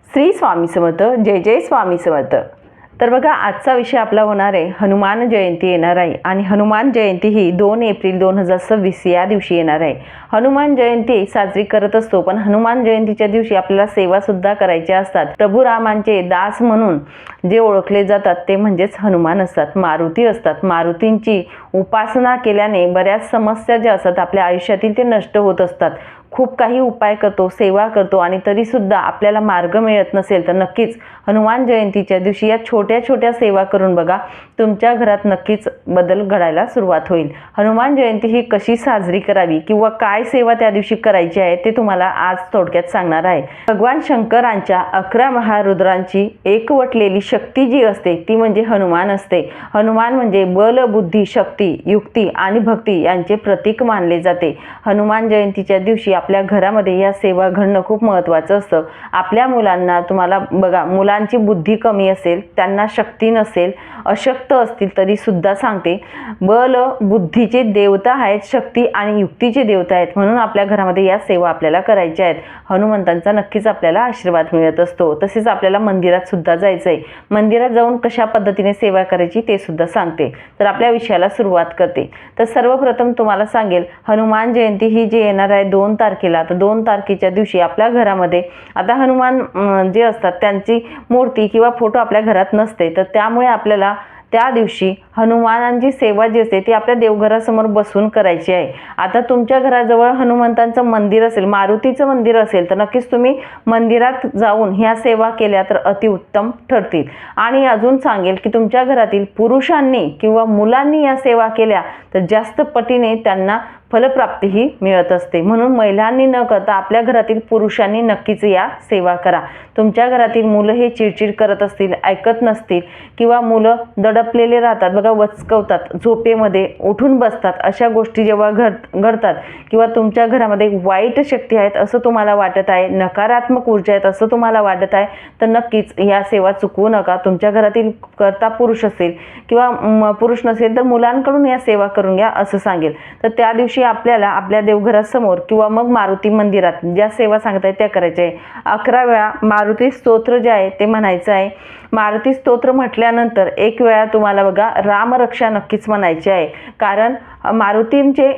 श्री स्वामी समर्थ. जय जय स्वामी समर्थ. तर बघा, आजचा विषय आपला होणार आहे हनुमान जयंती येणार आहे आणि हनुमान जयंती ही 2 एप्रिल 2026 या दिवशी येणार आहे. हनुमान जयंती साजरी करत असतो, पण हनुमान जयंतीच्या दिवशी आपल्याला सेवा सुद्धा करायच्या असतात. प्रभू रामांचे दास म्हणून जे ओळखले जातात ते म्हणजेच हनुमान असतात, मारुती असतात. मारुतींची उपासना केल्याने बऱ्याच समस्या ज्या असतात आपल्या आयुष्यातील ते नष्ट होत असतात. खूप काही उपाय करतो, सेवा करतो आणि तरीसुद्धा आपल्याला मार्ग मिळत नसेल तर नक्कीच हनुमान जयंतीच्या दिवशी या छोट्या छोट्या सेवा करून बघा, तुमच्या घरात नक्कीच बदल घडायला सुरुवात होईल. हनुमान जयंती ही कशी साजरी करावी किंवा काय सेवा त्या दिवशी करायची आहे ते तुम्हाला आज थोडक्यात सांगणार आहे. भगवान शंकरांच्या 11 महारुद्रांची एकवटलेली शक्ती जी असते ती म्हणजे हनुमान असते. हनुमान म्हणजे बल, बुद्धी, शक्ती, युक्ती आणि भक्ती यांचे प्रतीक मानले जाते. हनुमान जयंतीच्या दिवशी आपल्या घरामध्ये या सेवा घडणं खूप महत्त्वाचं असतं. आपल्या मुलांना तुम्हाला बघा, मुलांची बुद्धी कमी असेल, त्यांना शक्ती नसेल, अशक्त असतील तरी सुद्धा सांगते, बल बुद्धीचे देवता आहेत, शक्ती आणि युक्तीचे देवता आहेत. म्हणून आपल्या घरामध्ये या सेवा आपल्याला करायच्या आहेत. हनुमंतांचा नक्कीच आपल्याला आशीर्वाद मिळत असतो. तसेच आपल्याला मंदिरात सुद्धा जायचं आहे. मंदिरात जाऊन कशा पद्धतीने सेवा करायची ते सुद्धा सांगते. तर आपल्या विषयाला सुरुवात करते. तर सर्वप्रथम तुम्हाला सांगेल, हनुमान जयंती ही जी येणार आहे 2 तारखेला, तर 2 तारखेच्या दिवशी आपल्या घरामध्ये आता हनुमान जे असतात त्यांची मूर्ती किंवा फोटो आपल्या घरात नसते, तर त्यामुळे आपल्याला त्या दिवशी हनुमानांची सेवा जी असते ती आपल्या देवघरासमोर बसून करायची आहे. आता तुमच्या घराजवळ हनुमंतांचं मंदिर असेल, मारुतीचं मंदिर असेल, तर नक्कीच तुम्ही मंदिरात जाऊन ह्या सेवा केल्या तर अतिउत्तम ठरतील. आणि अजून सांगेल की तुमच्या घरातील पुरुषांनी किंवा मुलांनी या सेवा केल्या तर जास्त पटीने त्यांना फलप्राप्ती ही मिळत असते. म्हणून महिलांनी न करता आपल्या घरातील पुरुषांनी नक्कीच या सेवा करा. तुमच्या घरातील मुलं हे चिडचिड करत असतील, ऐकत नसतील किंवा मुलं दडपलेले राहतात बघा, वचकवतात, झोपेमध्ये उठून बसतात, अशा गोष्टी जेव्हा घडतात किंवा तुमच्या घरामध्ये वाईट शक्ती आहेत असं तुम्हाला वाटत आहे, नकारात्मक ऊर्जा आहेत असं तुम्हाला वाटत आहे, तर नक्कीच या सेवा चुकवू नका. तुमच्या घरातील कर्ता पुरुष असेल किंवा पुरुष नसेल तर मुलांकडून या सेवा करून घ्या असं सांगेल. तर त्या दिवशी आपल्याला आपल्या देवघरासमोर किंवा मग मारुती मंदिरात ज्या सेवा सांगताय त्या करायच्या आहे. 11 वेळा मारुती स्तोत्र जे आहे ते म्हणायचं आहे. मारुती स्तोत्र म्हटल्यानंतर 1 वेळा तुम्हाला बघा रामरक्षा नक्कीच म्हणायची आहे. कारण मारुतींचे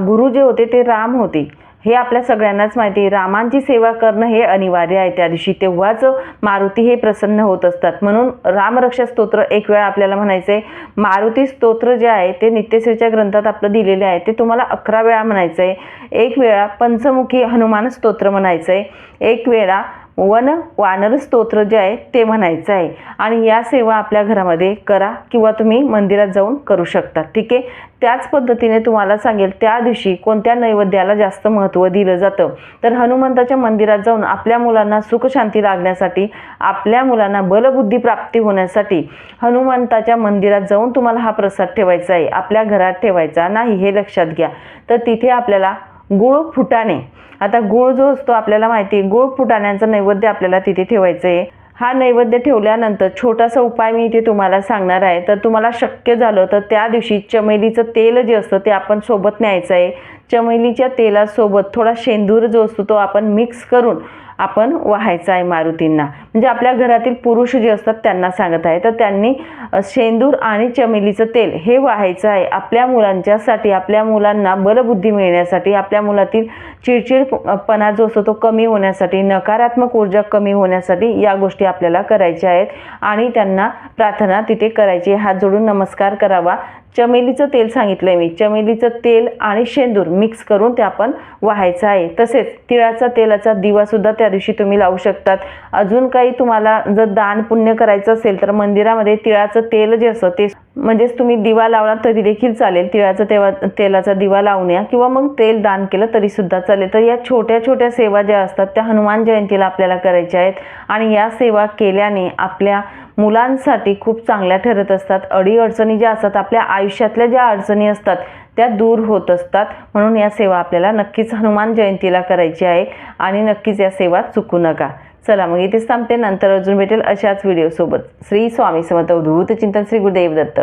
गुरु जे होते ते राम होते, हे आपल्या सगळ्यांनाच माहिती आहे. रामांची सेवा करणं हे अनिवार्य आहे त्या दिवशी, तेव्हाच मारुती हे प्रसन्न होत असतात. म्हणून रामरक्षा स्तोत्र 1 वेळा आपल्याला म्हणायचं आहे. मारुती स्तोत्र जे आहे ते नित्यसेवेच्या ग्रंथात आपलं दिलेले आहे, ते तुम्हाला 11 वेळा म्हणायचं आहे. 1 वेळा पंचमुखी हनुमान स्तोत्र म्हणायचं आहे. 1 वेळा वानर स्तोत्र जे आहे ते म्हणायचं आहे. आणि या सेवा आपल्या घरामध्ये करा किंवा तुम्ही मंदिरात जाऊन करू शकता, ठीक आहे. त्याच पद्धतीने तुम्हाला सांगेल, त्या दिवशी कोणत्या नैवेद्याला जास्त महत्त्व दिलं जातं, तर हनुमंताच्या मंदिरात जाऊन आपल्या मुलांना सुखशांती लागण्यासाठी, आपल्या मुलांना बलबुद्धी प्राप्ती होण्यासाठी हनुमंताच्या मंदिरात जाऊन तुम्हाला हा प्रसाद ठेवायचा आहे, आपल्या घरात ठेवायचा नाही, हे लक्षात घ्या. तर तिथे आपल्याला गुळ फुटाणे, आता गुळ जो असतो आपल्याला माहिती आहे, गुळ फुटाण्यांचं नैवेद्य आपल्याला तिथे ठेवायचं आहे. हा नैवेद्य ठेवल्यानंतर छोटासा उपाय मी इथे तुम्हाला सांगणार आहे. तर तुम्हाला शक्य झालं तर त्या दिवशी चमेलीचं तेल जे असतं ते आपण सोबत न्यायचं आहे. चमेलीच्या तेलासोबत थोडा शेंदूर जो असतो तो आपण मिक्स करून आपण वाहायचा आहे मारुतींना. म्हणजे आपल्या घरातील पुरुष जे असतात त्यांना सांगत आहे, तर त्यांनी शेंदूर आणि चमेलीचं तेल हे वाहायचं आहे आपल्या मुलांच्यासाठी, आपल्या मुलांना बलबुद्धी मिळण्यासाठी, आपल्या मुलातील चिडचिडपणा जो असतो तो कमी होण्यासाठी, नकारात्मक ऊर्जा कमी होण्यासाठी या गोष्टी आपल्याला करायच्या आहेत. आणि त्यांना प्रार्थना तिथे करायची, हात जोडून नमस्कार करावा. चमेलीचं तेल सांगितलंय मी, चमेलीचं तेल आणि शेंदूर मिक्स करून ते आपण वाहायचं आहे. तसेच तिळाचा तेलाचा दिवा सुद्धा त्या दिवशी तुम्ही लावू शकतात. अजून काही तुम्हाला जर दान पुण्य करायचं असेल तर मंदिरामध्ये तिळाचं तेल जे असतं ते म्हणजेच तुम्ही दिवा लावला तरी देखील चालेल, तिळाचा तेलाचा दिवा लावण्या किंवा मग तेल दान केलं तरी सुद्धा चालेल. तर या छोट्या छोट्या सेवा ज्या असतात त्या हनुमान जयंतीला आपल्याला करायच्या आहेत. आणि या सेवा केल्याने आपल्या मुलांसाठी खूप चांगल्या ठरत असतात. अडीअडचणी ज्या असतात, आपल्या आयुष्यातल्या ज्या अडचणी असतात त्या दूर होत असतात. म्हणून या सेवा आपल्याला नक्कीच हनुमान जयंतीला करायची आहे आणि नक्कीच या सेवा चुकू नका. चला मग इथेच थांबते, नंतर अजून भेटेल अशाच व्हिडिओसोबत. श्री स्वामी समर्थ. अवधूत चिंतन. श्री गुरुदेव दत्त.